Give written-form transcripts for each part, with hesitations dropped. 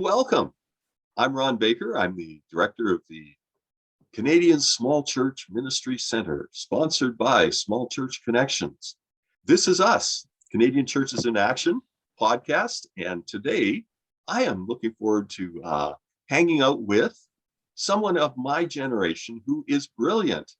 Welcome. I'm Ron Baker. I'm the director of the Canadian Small Church Ministry Center, sponsored by Small Church Connections. This is us, Canadian Churches in Action podcast. And today I am looking forward to hanging out with someone of my generation who is brilliant.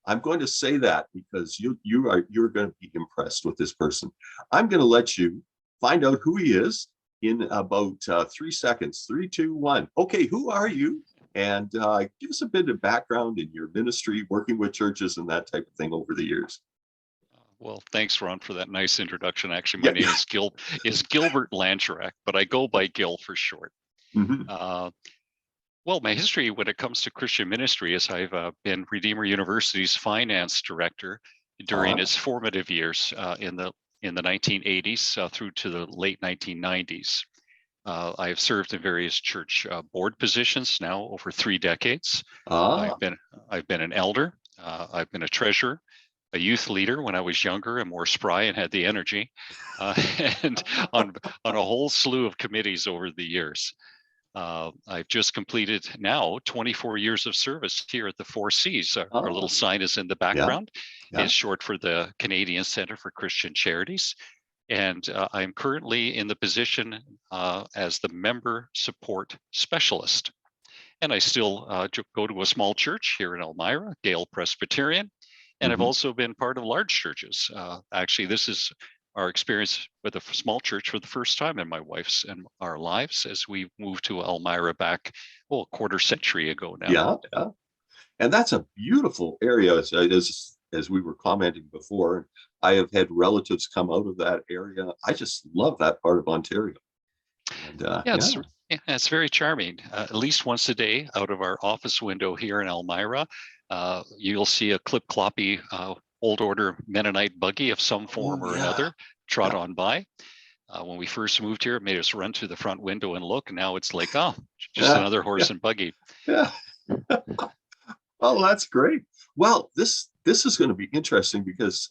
I'm going to say that because you're going to be impressed with this person. I'm going to let you find out who he is in about 3 seconds. 3, 2, 1. Okay, who are you? And give us a bit of background in your ministry, working with churches and that type of thing over the years. Well, thanks, Ron, for that nice introduction. Actually, my name is Gilbert Langerak, but I go by Gil for short. Mm-hmm. Well, my history when it comes to Christian ministry is I've been Redeemer University's finance director during its formative years in the 1980s through to the late 1990s. I have served in various church board positions now over 3 decades. I've been an elder. I've been a treasurer, a youth leader when I was younger and more spry and had the energy, and on a whole slew of committees over the years. I've just completed now 24 years of service here at the 4 Cs. Our little sign is in the background. It's short for the Canadian Centre for Christian Charities. And I'm currently in the position as the member support specialist. And I still go to a small church here in Elmira, Gale Presbyterian. And I've also been part of large churches. Actually, this is our experience with a small church for the first time in my wife's and our lives as we moved to Elmira back, a quarter century ago now. Yeah. And that's a beautiful area, as we were commenting before. I have had relatives come out of that area. I just love that part of Ontario. And, it's very charming. At least once a day out of our office window here in Elmira, you'll see a clip-cloppy old order Mennonite buggy of some form or another trot on by. When we first moved here, it made us run through the front window and look. Now it's like, just another horse and buggy. Yeah. Oh, that's great. Well, this is going to be interesting because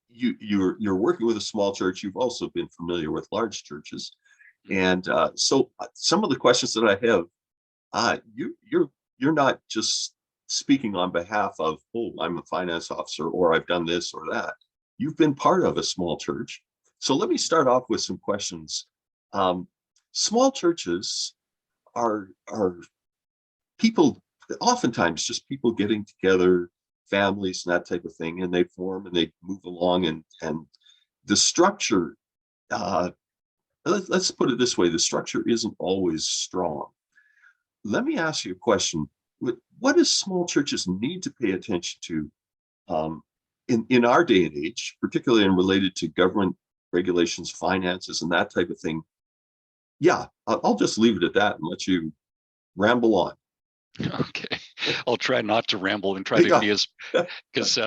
you're working with a small church. You've also been familiar with large churches, and so some of the questions that I have, you're not just speaking on behalf of, I'm a finance officer or I've done this or that. You've been part of a small church. So let me start off with some questions. Small churches are people, oftentimes just people getting together, families and that type of thing, and they form and they move along, and the structure, let's put it this way, the structure isn't always strong. Let me ask you a question. What does small churches need to pay attention to in our day and age, particularly in related to government regulations, finances, and that type of thing? Yeah, I'll just leave it at that and let you ramble on. Okay, I'll try not to ramble and try to be as, because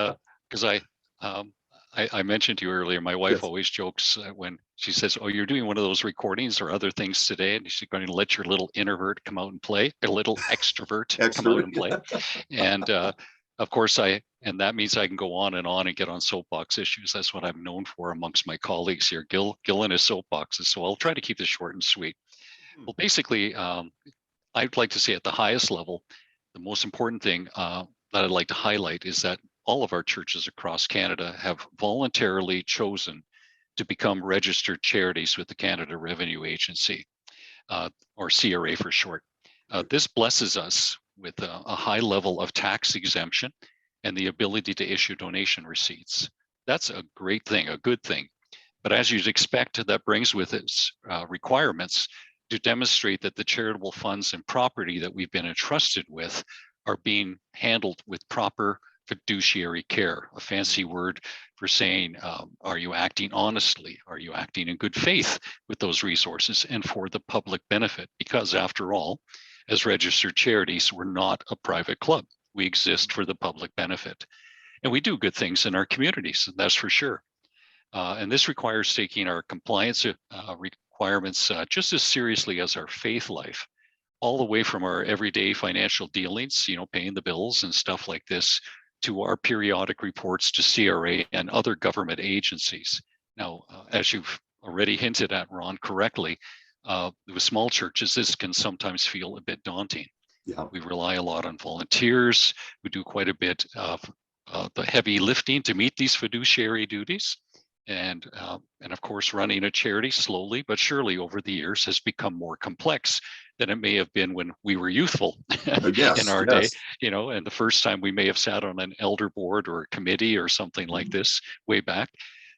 I mentioned to you earlier, my wife always jokes when she says, you're doing one of those recordings or other things today, and she's going to let your little introvert come out and play, a little extrovert come out and play. And of course, and that means I can go on and get on soapbox issues. That's what I'm known for amongst my colleagues here, Gil and his soapboxes. So I'll try to keep this short and sweet. Well, basically, I'd like to say at the highest level, the most important thing that I'd like to highlight is that all of our churches across Canada have voluntarily chosen to become registered charities with the Canada Revenue Agency, or CRA for short. This blesses us with a high level of tax exemption and the ability to issue donation receipts. That's a great thing, a good thing. But as you'd expect, that brings with its requirements to demonstrate that the charitable funds and property that we've been entrusted with are being handled with proper fiduciary care, a fancy word for saying, are you acting honestly? Are you acting in good faith with those resources and for the public benefit? Because after all, as registered charities, we're not a private club. We exist for the public benefit. And we do good things in our communities, that's for sure. And this requires taking our compliance requirements just as seriously as our faith life, all the way from our everyday financial dealings, paying the bills and stuff like this, to our periodic reports to CRA and other government agencies. Now, as you've already hinted at, Ron, correctly, with small churches, this can sometimes feel a bit daunting. Yeah. We rely a lot on volunteers. We do quite a bit of the heavy lifting to meet these fiduciary duties. And of course, running a charity slowly but surely over the years has become more complex than it may have been when we were youthful in Yes, our day. yes. And the first time we may have sat on an elder board or a committee or something like this way back.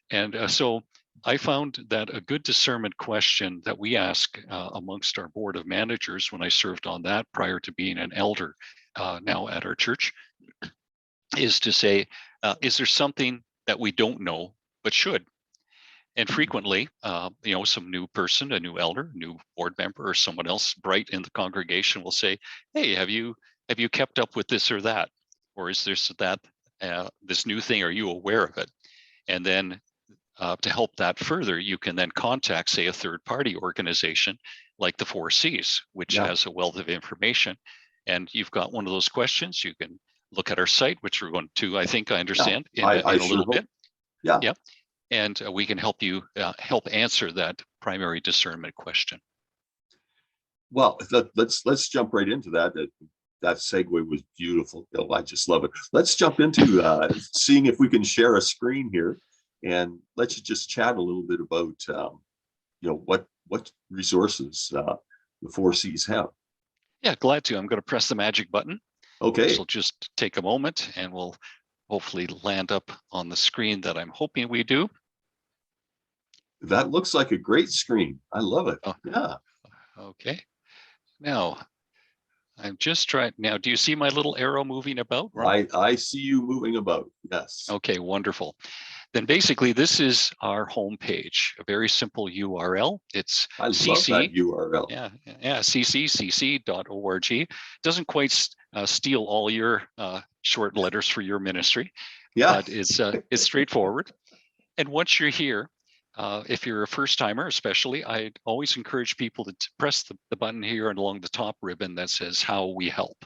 And so I found that a good discernment question that we ask amongst our board of managers when I served on that prior to being an elder now at our church is to say, is there something that we don't know but should? And frequently, some new person, a new elder, new board member, or someone else bright in the congregation will say, "Hey, have you kept up with this or that, or is this that this new thing? Are you aware of it?" And then to help that further, you can then contact, say, a third-party organization like the 4Cs, which Yeah. has a wealth of information. And you've got one of those questions. You can look at our site, which we're going to, I think I Yeah. understand, I in a sure little hope. bit. Yeah. Yeah. And we can help you help answer that primary discernment question. Well, let's jump right into that. That segue was beautiful, Bill. I just love it. Let's jump into seeing if we can share a screen here, and let's just chat a little bit about what resources the 4Cs have. Yeah, glad to. I'm going to press the magic button. Okay. This will just take a moment, and we'll hopefully land up on the screen that I'm hoping we do. That looks like a great screen. I love it. Oh, yeah. Okay. Now, I'm just trying. Now, do you see my little arrow moving about, Ron? I see you moving about. Yes. Okay, wonderful. Then basically, this is our homepage, a very simple URL. It's I love CC. that URL. Yeah, cc.org. Doesn't quite steal all your short letters for your ministry, Yeah. but it's straightforward. And once you're here, if you're a first timer, especially, I always encourage people to press the button here and along the top ribbon that says how we help.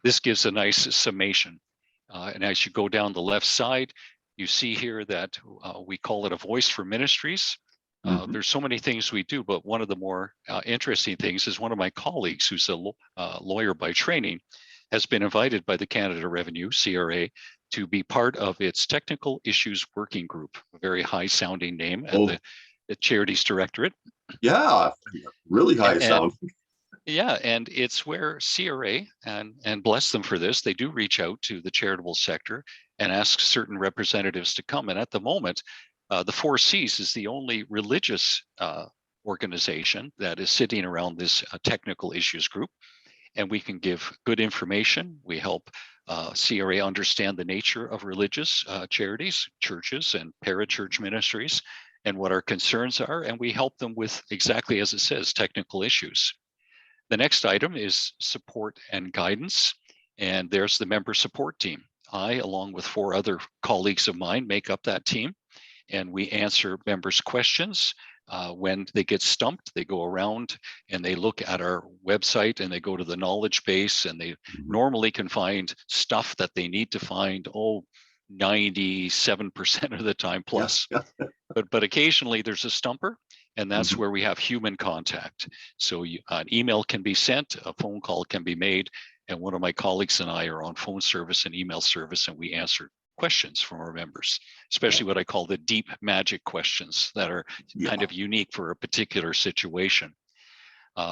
This gives a nice summation. And as you go down the left side, you see here that we call it a voice for ministries. There's so many things we do, but one of the more interesting things is one of my colleagues, who's a lawyer by training, has been invited by the Canada Revenue, CRA, to be part of its Technical Issues Working Group, a very high-sounding name at the Charities Directorate. Yeah, really high sound. Yeah, and it's where CRA, and bless them for this, they do reach out to the charitable sector and ask certain representatives to come. And at the moment, the 4Cs is the only religious organization that is sitting around this technical issues group. And we can give good information. We help CRA understand the nature of religious charities, churches, and parachurch ministries, and what our concerns are. And we help them with, exactly as it says, technical issues. The next item is support and guidance. And there's the member support team. I, along with 4 other colleagues of mine, make up that team. And we answer members' questions. When they get stumped, they go around and they look at our website and they go to the knowledge base, and they normally can find stuff that they need to find, 97% of the time plus. Yeah. But occasionally there's a stumper, and that's where we have human contact. So an email can be sent, a phone call can be made, and one of my colleagues and I are on phone service and email service, and we answer questions from our members, especially what I call the deep magic questions that are kind of unique for a particular situation.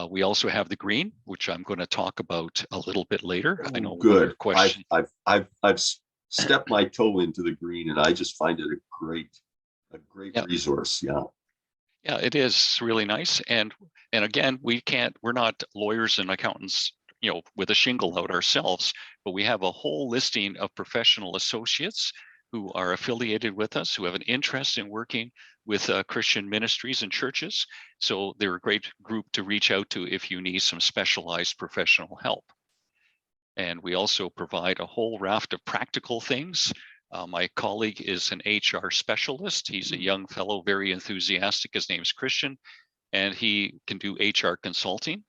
We also have the green, which I'm going to talk about a little bit later. I know one of your questions. I've stepped my toe into the green, and I just find it a great resource. Yeah. Yeah, it is really nice. And again, we're not lawyers and accountants, with a shingle out ourselves, but we have a whole listing of professional associates who are affiliated with us, who have an interest in working with Christian ministries and churches. So they're a great group to reach out to if you need some specialized professional help. And we also provide a whole raft of practical things. My colleague is an HR specialist. He's a young fellow, very enthusiastic. His name's Christian, and he can do HR consulting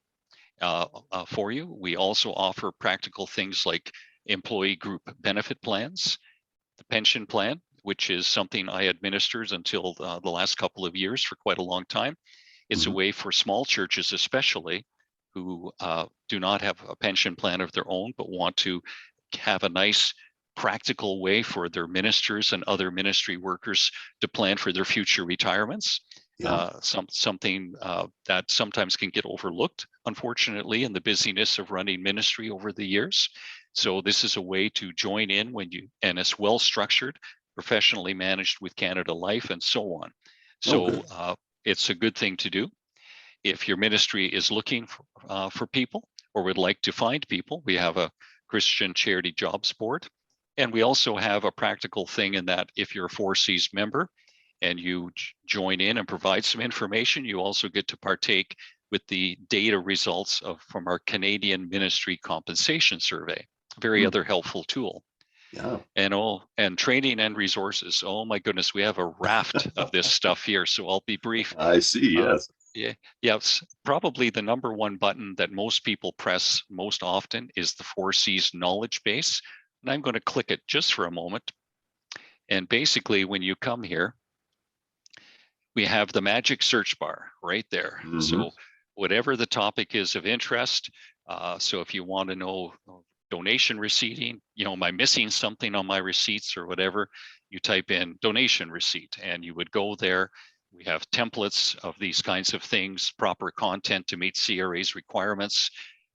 for you. We also offer practical things like employee group benefit plans, the pension plan, which is something I administered until the last couple of years for quite a long time. It's a Mhm. way for small churches, especially, who do not have a pension plan of their own, but want to have a nice practical way for their ministers and other ministry workers to plan for their future retirements. Yeah. Something that sometimes can get overlooked, unfortunately, in the busyness of running ministry over the years. So this is a way to join in and it's well structured, professionally managed with Canada Life and so on. Oh, So good. it's a good thing to do. If your ministry is looking for people or would like to find people, we have a Christian Charity Jobs Board. And we also have a practical thing in that if you're a 4Cs member and you join in and provide some information, you also get to partake with the data results from our Canadian Ministry Compensation Survey, a very Mm. other helpful tool. Yeah. And training and resources. Oh my goodness, we have a raft of this stuff here. So I'll be brief. I see. Uh, Yes. yeah, yeah. It's probably the number one button that most people press most often is the 4Cs knowledge base. And I'm going to click it just for a moment. And basically, when you come here, we have the magic search bar right there. Hmm. So whatever the topic is of interest. So if you want to know donation receipting, am I missing something on my receipts or whatever, you type in donation receipt and you would go there. We have templates of these kinds of things, proper content to meet CRA's requirements.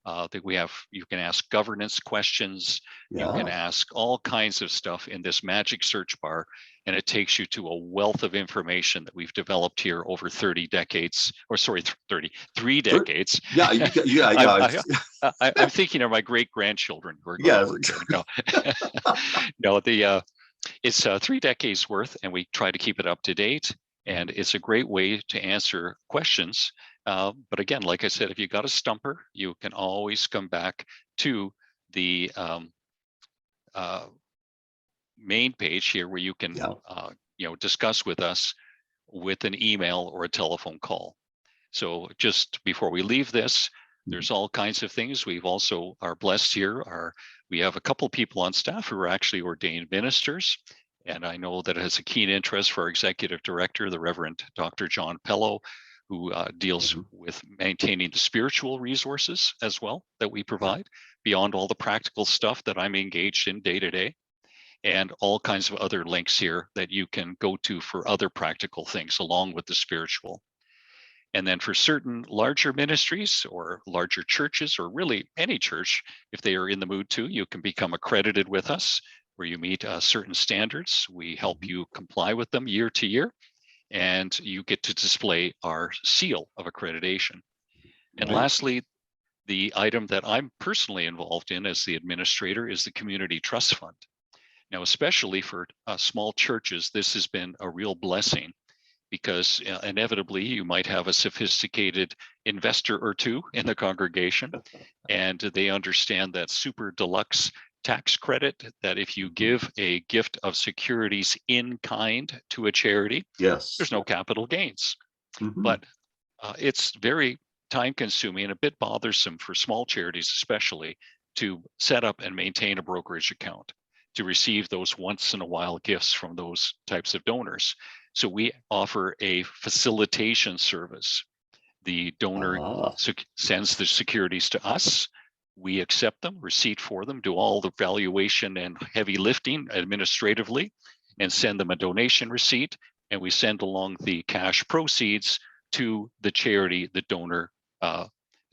You can ask governance questions. You can Yeah. ask all kinds of stuff in this magic search bar, and it takes you to a wealth of information that we've developed here over 30 decades, or sorry, 33 decades. Yeah. Yeah. I'm, Yeah. I'm thinking of my great grandchildren who are going to Yeah. work here. No, no, it's 3 decades worth, and we try to keep it up to date. And it's a great way to answer questions. But again, like I said, if you got a stumper, you can always come back to the uh, main page here where you can Yeah. discuss with us with an email or a telephone call. So just before we leave this, there's all kinds of things. We've also are blessed here. We have a couple people on staff who are actually ordained ministers. And I know that it has a keen interest for our executive director, the Reverend Dr. John Pello, who deals Mhm. with maintaining the spiritual resources as well that we provide beyond all the practical stuff that I'm engaged in day to day, and all kinds of other links here that you can go to for other practical things along with the spiritual. And then for certain larger ministries or larger churches, or really any church, if they are in the mood to, you can become accredited with us, where you meet certain standards. We help Mhm. you comply with them year to year, and you get to display our seal of accreditation. And Right. lastly, the item that I'm personally involved in as the administrator is the Community Trust Fund. Now, especially for small churches, this has been a real blessing, because inevitably you might have a sophisticated investor or two in the congregation, and they understand that super deluxe tax credit, that if you Mhm. give a gift of securities in kind to a charity, Yes. there's no capital gains. Hmm. But it's very time consuming and a bit bothersome for small charities, especially, to set up and maintain a brokerage account to receive those once in a while gifts from those types of donors. So we offer a facilitation service. The donor Ah. sends the securities to us. We accept them, receipt for them, do all the valuation and heavy lifting administratively, and Mhm. send them a donation receipt. And we send along the cash proceeds to the charity the donor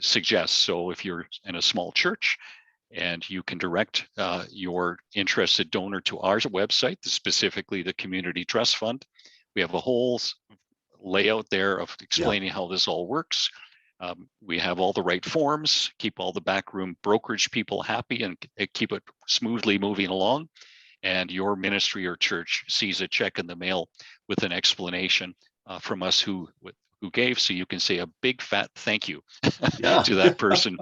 suggests. So if you're in a small church and you can direct your interested donor to our website, specifically the Community Trust Fund, we have a whole layout there of Yeah. explaining how this all works. We have all the right forms, keep all the backroom brokerage people happy, and keep it smoothly moving along. And your ministry or church sees a check in the mail with an explanation from us who gave, so you can say a big fat thank you Yeah. to that person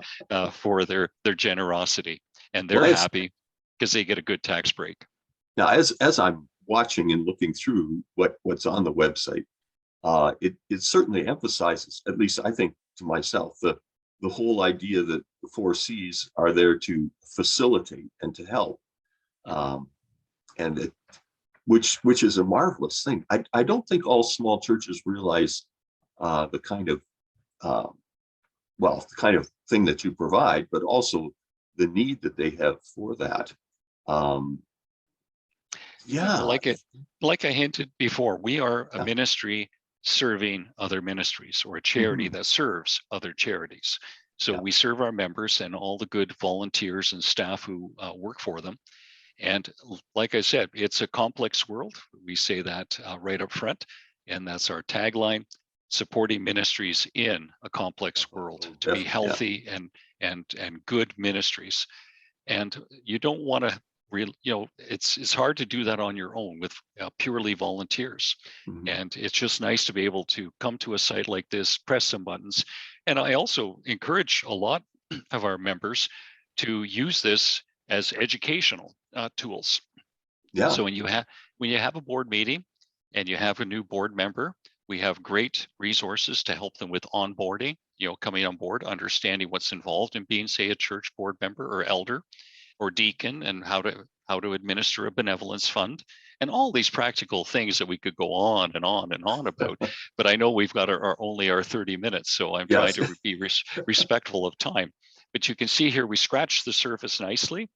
for their generosity, and they're Well, it's happy because they get a good tax break. now as I'm watching and looking through what's on the website, it certainly emphasizes, at least I think to myself, the whole idea that the 4Cs are there to facilitate and to help, Mhm. um, and which is a marvelous thing. I don't think all small churches realize the kind of well, the kind of thing that you provide, but also the need that they have for that. Yeah, Yeah, like I hinted before, we are a yeah. ministry serving other ministries, or a charity Mhm. that serves other charities. So Yeah. we serve our members and all the good volunteers and staff who work for them. And like I said, it's a complex world. We say that right up front, and that's our tagline: supporting ministries in a complex world Oh, to be definitely. Yeah. healthy and good ministries. And you don't want to really, it's hard to do that on your own with purely volunteers. Mhm. And it's just nice to be able to come to a site like this, press some buttons. And I also encourage a lot of our members to use this as educational tools. Yeah. So when you have a board meeting and you have a new board member, we have great resources to help them with onboarding, coming on board, understanding what's involved in being, say, a church board member or elder or deacon, and how to administer a benevolence fund, and all these practical things that we could go on and on and on about. But I know we've got only our 30 minutes, so I'm trying Yes. to be respectful of time. But you can see here we scratched the surface nicely,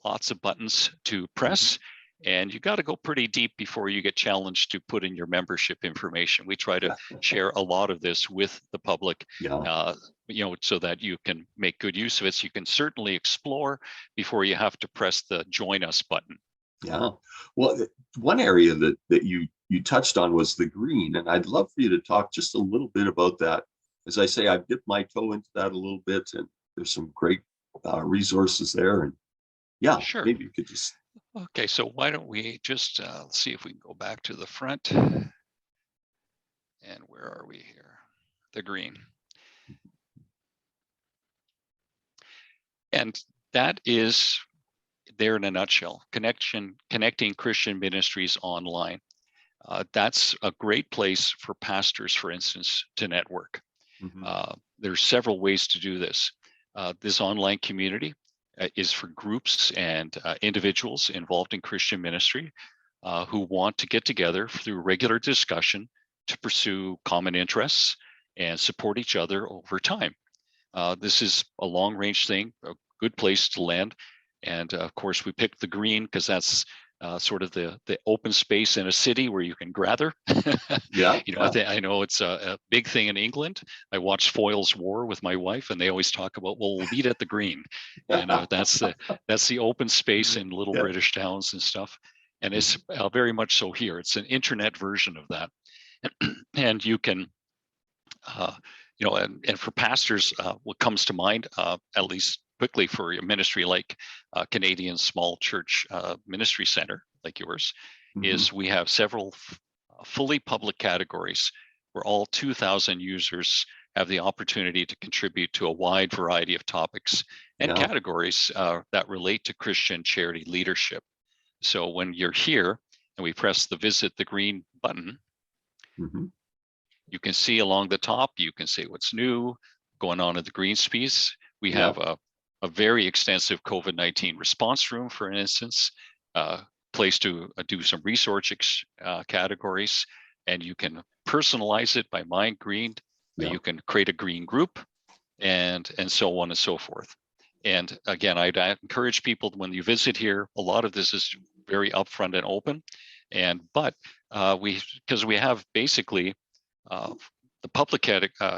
lots of buttons to Mhm. press. And you got to go pretty deep before you get challenged to put in your membership information. We try to Yeah. share a lot of this with the public, Yeah. uh, so that you can make good use of it. So you can certainly explore before you have to press the join us button. Yeah. Well, one area that you touched on was the green, and I'd love for you to talk just a little bit about that. As I say, I've dipped my toe into that a little bit, and there's some great resources there. And yeah, Sure. maybe you could just. Okay, so why don't we just see if we can go back to the front. And where are we here? The green. And that is there in a nutshell: connecting Christian ministries online. That's a great place for pastors, for instance, to network. Mhm. There's several ways to do this. This online community is for groups and individuals involved in Christian ministry who want to get together through regular discussion to pursue common interests and support each other over time. This is a long range thing, a good place to land. And of course, we picked the green because that's sort of the open space in a city where you can gather. Yeah. Yeah. I know it's a big thing in England. I watched Foyle's War with my wife, and they always talk about, well, we'll meet at the green. And that's the open space in little Yeah. British towns and stuff. And it's Mhm. very much so here. It's an internet version of that. And you can uh, and for pastors, what comes to mind, at least quickly, for a ministry like Canadian Small Church Ministry Center, like yours, Mhm. is we have several fully public categories where all 2,000 users have the opportunity to contribute to a wide variety of topics and Yeah. categories that relate to Christian charity leadership. So when you're here and we press the visit the green button, Mhm. you can see along the top, you can see what's new going on at the Greenspace. We Yeah. have a very extensive COVID-19 response room, for instance, place to do some research categories, and you can personalize it by mind green. Yeah. You can create a green group, and so on and so forth. And again, I'd encourage people when you visit here, a lot of this is very upfront and open. But because we have basically uh, the public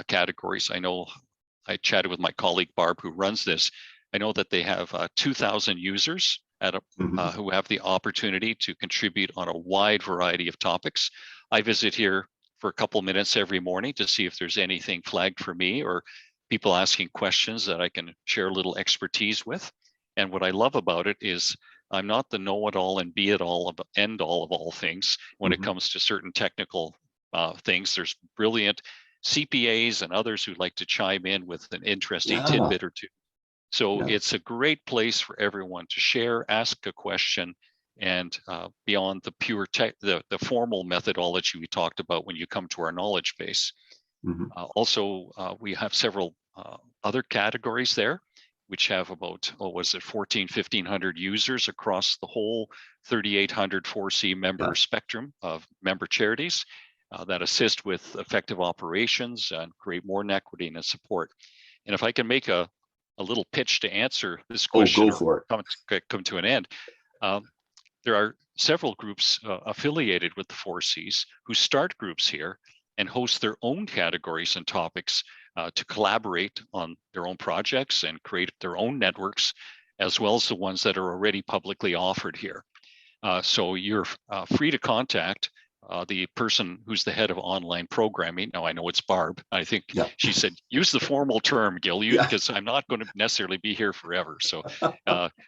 categories. I know I chatted with my colleague Barb, who runs this. I know that they have 2,000 users Mhm. who have the opportunity to contribute on a wide variety of topics. I visit here for a couple minutes every morning to see if there's anything flagged for me or people asking questions that I can share a little expertise with. And what I love about it is I'm not the know-it-all and be-it-all of end-all of all things when it Mhm. comes to certain technical things. There's brilliant CPAs and others who like to chime in with an interesting Yeah. tidbit or two. So Yeah. it's a great place for everyone to share, ask a question, and beyond the pure the formal methodology we talked about when you come to our knowledge base. Mhm. Also, we have several other categories there, which have about, 1,500 users across the whole 3,800 4C member Yeah. spectrum of member charities. that assist with effective operations and create more networking and support. And if I can make a little pitch to answer this question, go for it. come to an end, there are several groups affiliated with the 4Cs who start groups here and host their own categories and topics to collaborate on their own projects and create their own networks, as well as the ones that are already publicly offered here. So you're free to contact the person who's the head of online programming. Now I know it's Barb. I think she said, use the formal term, Gil, because I'm not going to necessarily be here forever. So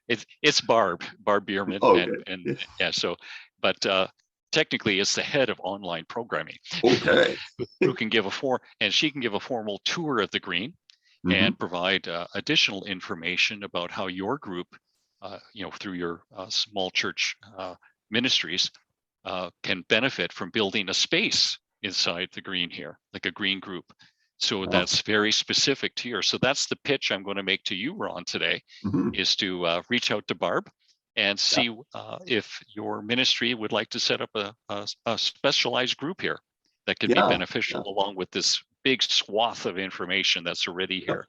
it's Barb Bierman. Okay. And yeah, so, but technically it's the head of online programming. Okay. who can give and she can give a formal tour of the green and provide additional information about how your group, through your small church ministries, can benefit from building a space inside the green here, like a green group. So that's very specific to yours. So that's the pitch I'm going to make to you, Ron, today, is to reach out to Barb and see if your ministry would like to set up a specialized group here that could be beneficial along with this big swath of information that's already here.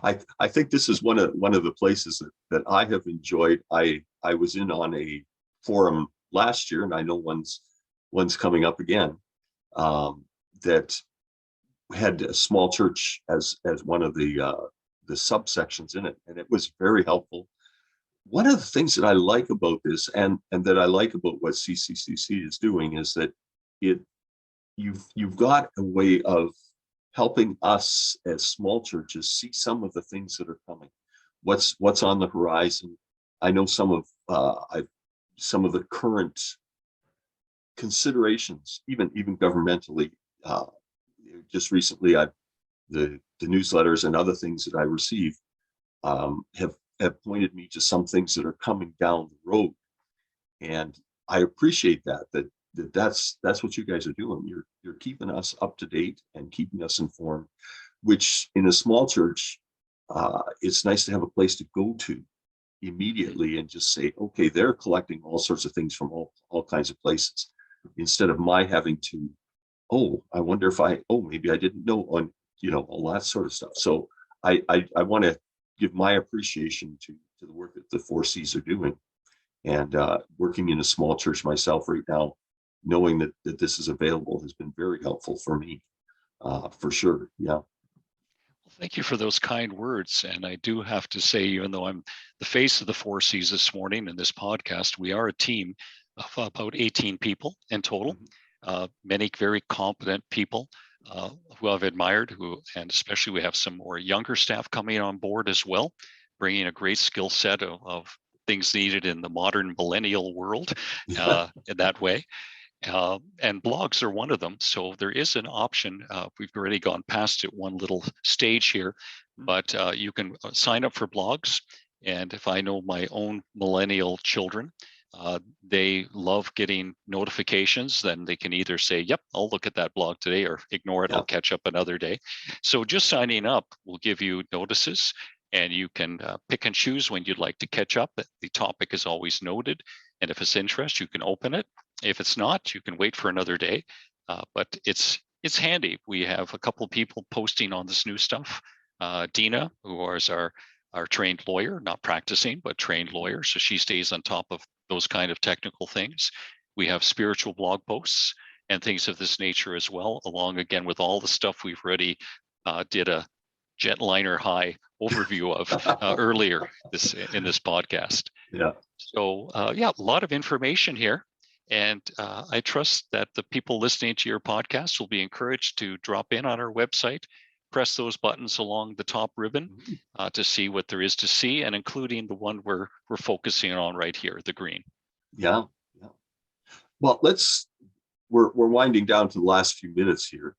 I think this is one of the places that I have enjoyed. I was in on a forum last year, and I know one's coming up again, that had a small church as one of the subsections in it, and it was very helpful. One of the things that I like about this, and that I like about what CCCC is doing, is that you've got a way of helping us as small churches see some of the things that are coming, what's on the horizon. I know some of the current considerations, even governmentally. Just recently, the newsletters and other things that I receive have pointed me to some things that are coming down the road, and I appreciate that's what you guys are doing. You're keeping us up to date and keeping us informed, which in a small church, it's nice to have a place to go to immediately and just say, okay, they're collecting all sorts of things from all kinds of places, instead of my having to, I wonder if maybe I didn't know, on all that sort of stuff. So I want to give my appreciation to the work that the 4Cs are doing, and working in a small church myself right now, knowing that this is available has been very helpful for me, for sure. Yeah. Thank you for those kind words. And I do have to say, even though I'm the face of the 4Cs this morning in this podcast, we are a team of about 18 people in total, many very competent people who I've admired, and especially we have some more younger staff coming on board as well, bringing a great skill set of things needed in the modern millennial world in that way. And blogs are one of them. So there is an option. We've already gone past it one little stage here, but you can sign up for blogs. And if I know my own millennial children, they love getting notifications. Then they can either say, yep, I'll look at that blog today, or ignore it, I'll catch up another day. So just signing up will give you notices, and you can pick and choose when you'd like to catch up. The topic is always noted, and if it's interest, you can open it. If it's not, you can wait for another day. But it's handy. We have a couple of people posting on this new stuff. Dina, who is our trained lawyer, not practicing, but trained lawyer. So she stays on top of those kind of technical things. We have spiritual blog posts and things of this nature as well, along again with all the stuff we've already did a jetliner high overview of earlier in this podcast. Yeah. So a lot of information here. And I trust that the people listening to your podcast will be encouraged to drop in on our website, press those buttons along the top ribbon to see what there is to see, and including the one we're focusing on right here, the green. Yeah. Well, we're winding down to the last few minutes here.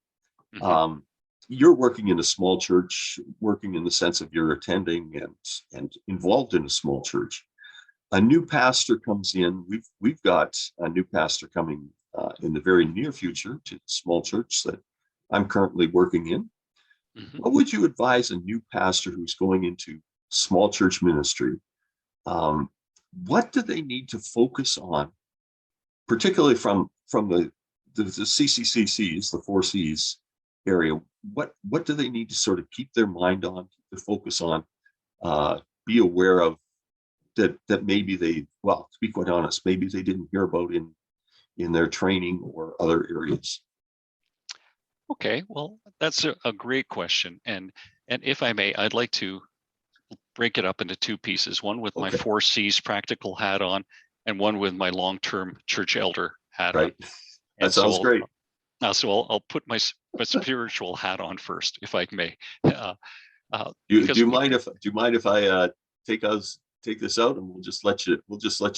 You're working in a small church, working in the sense of you're attending and involved in a small church. A new pastor comes in. We've got a new pastor coming in the very near future to the small church that I'm currently working in. What would you advise a new pastor who's going into small church ministry? What do they need to focus on, particularly from the CCCCs, the four C's area, what do they need to sort of keep their mind on, to focus on, be aware of, that maybe they, well, to be quite honest, maybe they didn't hear about in their training or other areas? Okay, well, that's a great question. And if I may, I'd like to break it up into two pieces, one with my Okay, four C's practical hat on, and one with my long-term church elder hat on. right. That And so sounds great. I'll put my spiritual hat on first, if I may. Do Because you mind if I take this out, and we'll just let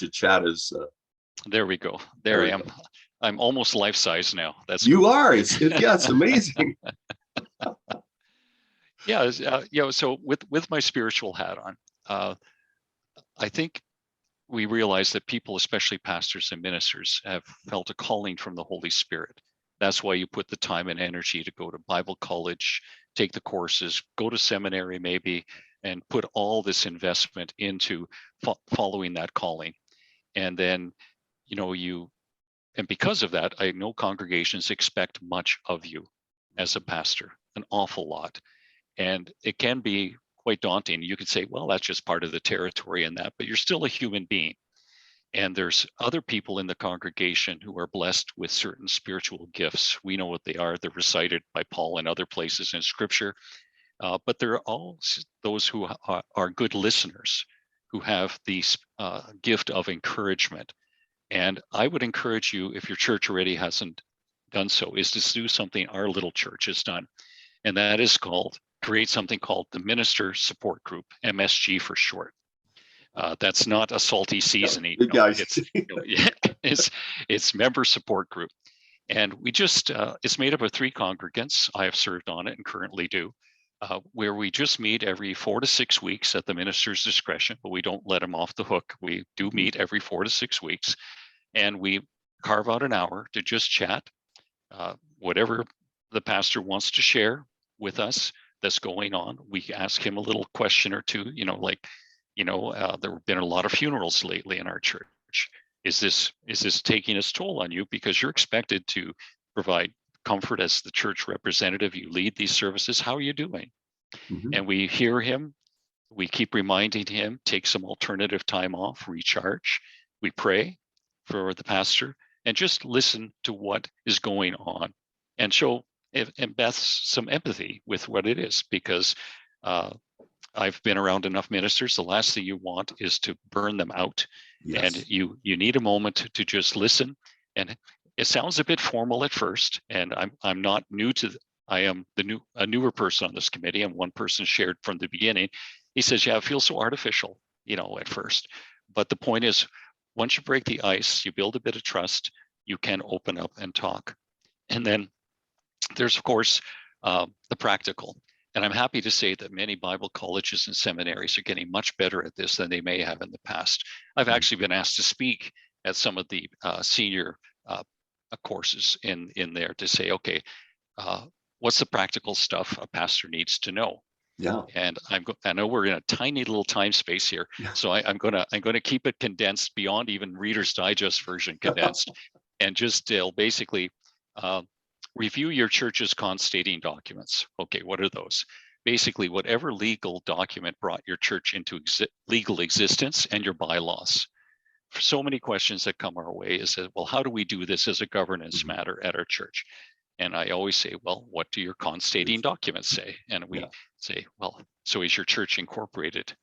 you chat as there we go. there There I we am. go. I'm almost life size now. That's You cool. are. Yeah, it's amazing. Yeah, so with my spiritual hat on, uh, I think we realize that people, especially pastors and ministers, have felt a calling from the Holy Spirit. That's why you put the time and energy to go to Bible college, take the courses, go to seminary maybe, and put all this investment into following that calling. And then, and because of that, I know congregations expect much of you as a pastor, an awful lot. And it can be quite daunting. You could say, well, that's just part of the territory and that, but you're still a human being. And there's other people in the congregation who are blessed with certain spiritual gifts. We know what they are. They're recited by Paul and other places in Scripture. But there are also those who are good listeners, who have the gift of encouragement. And I would encourage you, if your church already hasn't done so, is to do something our little church has done. And that is create something called the Minister Support Group, MSG for short. That's not a salty seasoning. Good No, guys. it's member support group. And we just, it's made up of 3 congregants. I have served on it and currently do, where we just meet every 4 to 6 weeks at the minister's discretion, but we don't let him off the hook. We do meet every 4 to 6 weeks, and we carve out an hour to just chat, whatever the pastor wants to share with us that's going on. We ask him a little question or two, there have been a lot of funerals lately in our church. Is this taking its toll on you? Because you're expected to provide comfort as the church representative. You lead these services. How are you doing? Mhm. And we hear him. We keep reminding him, take some alternative time off, recharge. We pray for the pastor and just listen to what is going on and show and Beth some empathy with what it is, because I've been around enough ministers. The last thing you want is to burn them out. Yes. And you need a moment to just listen. And it sounds a bit formal at first. And I'm not new to I am a newer person on this committee, and one person shared from the beginning. He says, yeah, it feels so artificial, at first. But the point is, once you break the ice, you build a bit of trust, you can open up and talk. And then there's, of course, the practical. And I'm happy to say that many Bible colleges and seminaries are getting much better at this than they may have in the past. I've actually been asked to speak at some of the senior courses in there to say, okay, what's the practical stuff a pastor needs to know? Yeah. And I know we're in a tiny little time space here, so I'm gonna keep it condensed beyond even Reader's Digest version condensed, and just basically review your church's constating documents. Okay, what are those? Basically, whatever legal document brought your church into legal existence, and your bylaws. For so many questions that come our way is that, well, how do we do this as a governance matter at our church? And I always say, well, what do your constating documents say? And we say, well, so is your church incorporated?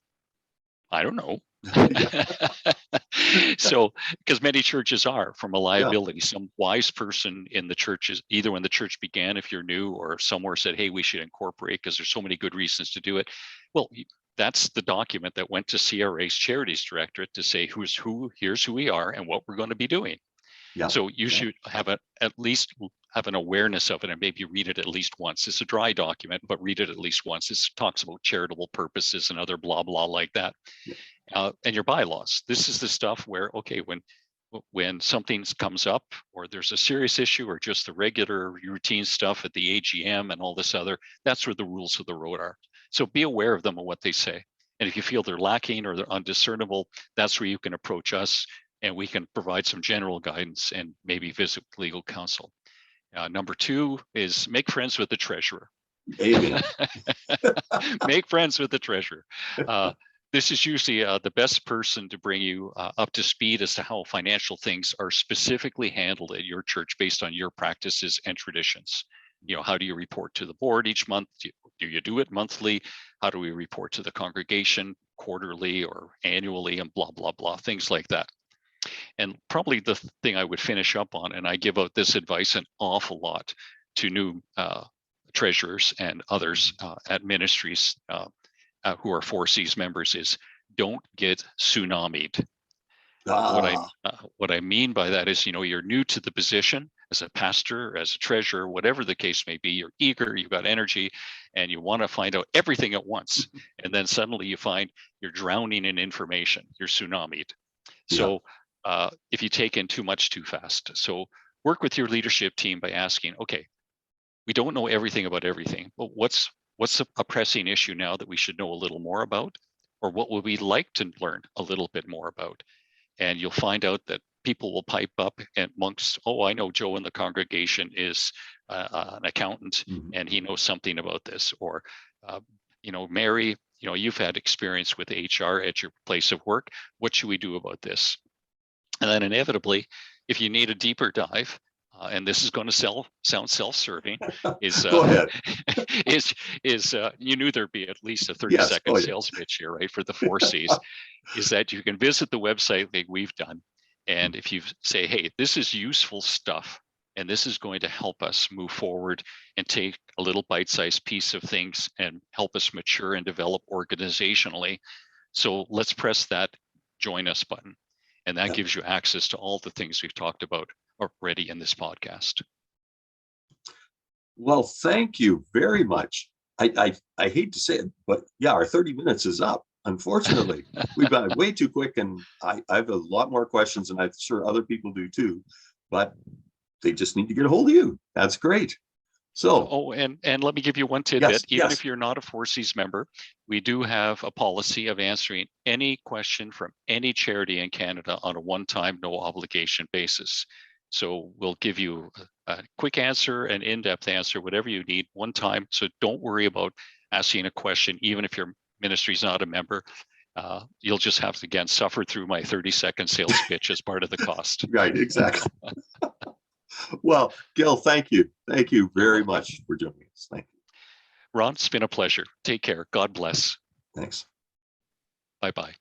I don't know. So, because many churches are, from a liability, some wise person in the churches, either when the church began, if you're new, or somewhere said, hey, we should incorporate because there's so many good reasons to do it. Well, that's the document that went to CRA's Charities Directorate to say who's who, here's who we are and what we're going to be doing. Yeah. So you should have at least have an awareness of it, and maybe read it at least once. It's a dry document, but read it at least once. It talks about charitable purposes and other blah, blah like that. And your bylaws. This is the stuff where, okay, when something comes up, or there's a serious issue, or just the regular routine stuff at the AGM and all this other, that's where the rules of the road are. So be aware of them and what they say. And if you feel they're lacking or they're undiscernible, that's where you can approach us, and we can provide some general guidance and maybe visit legal counsel. Number 2 is make friends with the treasurer. Amen. Make friends with the treasurer. This is usually the best person to bring you up to speed as to how financial things are specifically handled at your church based on your practices and traditions. How do you report to the board each month? Do you do it monthly? How do we report to the congregation quarterly or annually, and blah, blah, blah, things like that. And probably the thing I would finish up on, and I give out this advice an awful lot to new treasurers and others at ministries who are 4Cs members, is don't get tsunamied. What I mean by that is, you're new to the position as a pastor, as a treasurer, whatever the case may be. You're eager, you've got energy, and you want to find out everything at once. And then suddenly you find you're drowning in information. You're tsunamied. So if you take in too much too fast. So work with your leadership team by asking, okay, we don't know everything about everything, but what's a pressing issue now that we should know a little more about? Or what would we like to learn a little bit more about? And you'll find out that people will pipe up amongst, I know Joe in the congregation is an accountant, and he knows something about this. Or, Mary, you've had experience with HR at your place of work. What should we do about this? And then inevitably, if you need a deeper dive, and this is going to sound self-serving, Go ahead. You knew there'd be at least a 30-second sales pitch here, right, for the 4Cs, is that you can visit the website like we've done. And if you say, hey, this is useful stuff, and this is going to help us move forward and take a little bite-sized piece of things and help us mature and develop organizationally. So let's press that join us button. And that gives you access to all the things we've talked about already in this podcast. Well, thank you very much. I hate to say it, but our 30 minutes is up. Unfortunately, we've gone way too quick, and I have a lot more questions, and I'm sure other people do too, but they just need to get a hold of you. That's great. So, and let me give you one tidbit. Even if you're not a 4Cs member, we do have a policy of answering any question from any charity in Canada on a one-time, no obligation basis. So we'll give you a quick answer, an in-depth answer, whatever you need, one time. So don't worry about asking a question, even if your ministry is not a member. You'll just have to, again, suffer through my 30-second sales pitch as part of the cost. Right, exactly. Well, Gil, thank you. Thank you very much for joining us. Thank you. Ron, it's been a pleasure. Take care. God bless. Thanks. Bye-bye.